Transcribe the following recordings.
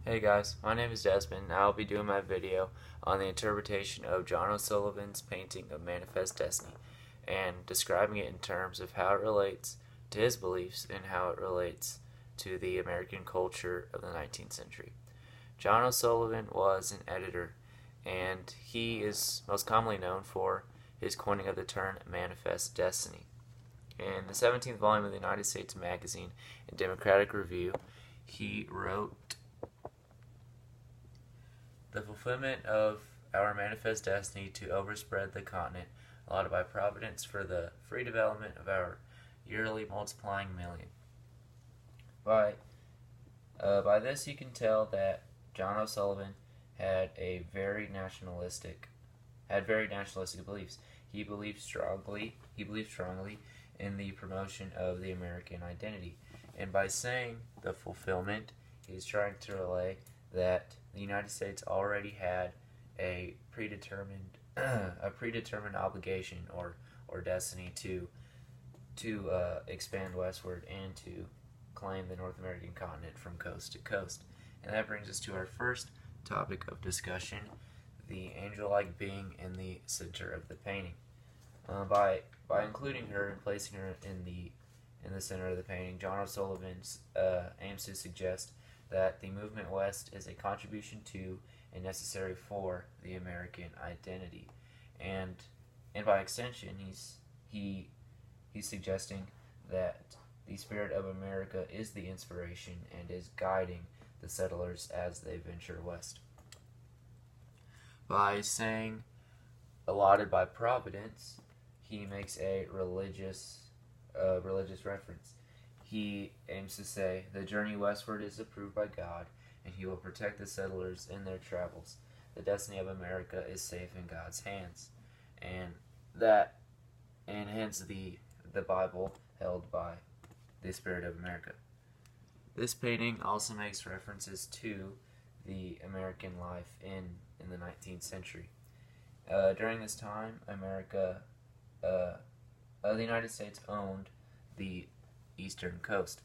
Hey guys, my name is Desmond and I'll be doing my video on the interpretation of John O'Sullivan's painting of Manifest Destiny and describing it in terms of how it relates to his beliefs and how it relates to the American culture of the 19th century. John O'Sullivan was an editor and he is most commonly known for his coining of the term Manifest Destiny. In the 17th volume of the United States Magazine and Democratic Review, he wrote, "The fulfillment of our manifest destiny to overspread the continent allotted by Providence for the free development of our yearly multiplying million." By this you can tell that John O'Sullivan had very nationalistic beliefs. He believed strongly in the promotion of the American identity. And by saying the fulfillment, he's trying to relay that the United States already had a predetermined obligation or destiny to expand westward and to claim the North American continent from coast to coast. And that brings us to our first topic of discussion: the angel-like being in the center of the painting. By including her and placing her in the center of the painting, John O'Sullivan aims to suggest that the movement west is a contribution to and necessary for the American identity, and by extension, he's suggesting that the spirit of America is the inspiration and is guiding the settlers as they venture west. By saying allotted by Providence, he makes a religious reference. He aims to say the journey westward is approved by God, and He will protect the settlers in their travels. The destiny of America is safe in God's hands, and hence the Bible held by the spirit of America. This painting also makes references to the American life in the 19th century. During this time, the United States owned the eastern coast,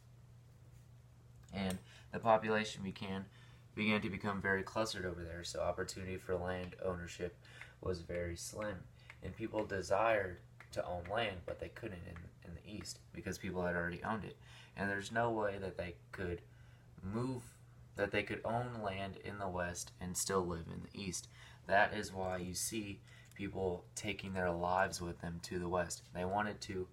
and the population began to become very clustered over there, so opportunity for land ownership was very slim, and people desired to own land, but they couldn't in the east because people had already owned it, and there's no way that they could own land in the west and still live in the east. That is why you see people taking their lives with them to the west. They wanted to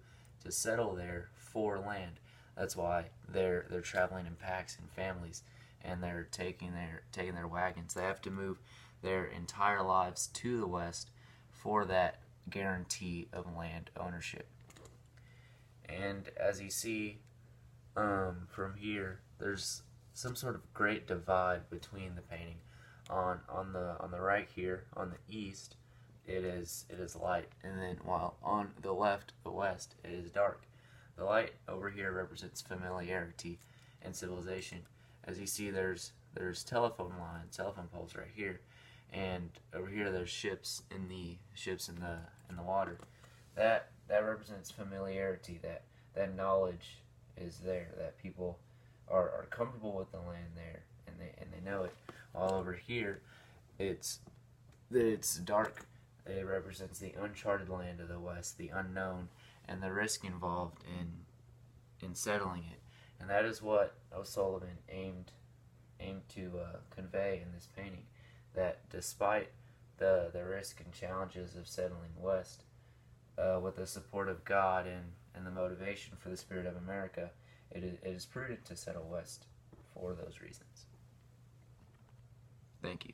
settle there for land. That's why they're traveling in packs and families, and they're taking their wagons. They have to move their entire lives to the west for that guarantee of land ownership. And as you see from here, there's some sort of great divide between the painting. On the right here, on the east, it is light, and then while on the left, the west, it is dark. The light over here represents familiarity and civilization. As you see, there's telephone poles right here, and over here there's ships in the water. That represents familiarity. That knowledge is there. That people are comfortable with the land there, and they know it. While over here, it's dark. It represents the uncharted land of the West, the unknown, and the risk involved in settling it. And that is what O'Sullivan aimed to convey in this painting. That despite the risk and challenges of settling west, with the support of God and the motivation for the spirit of America, it is prudent to settle west for those reasons. Thank you.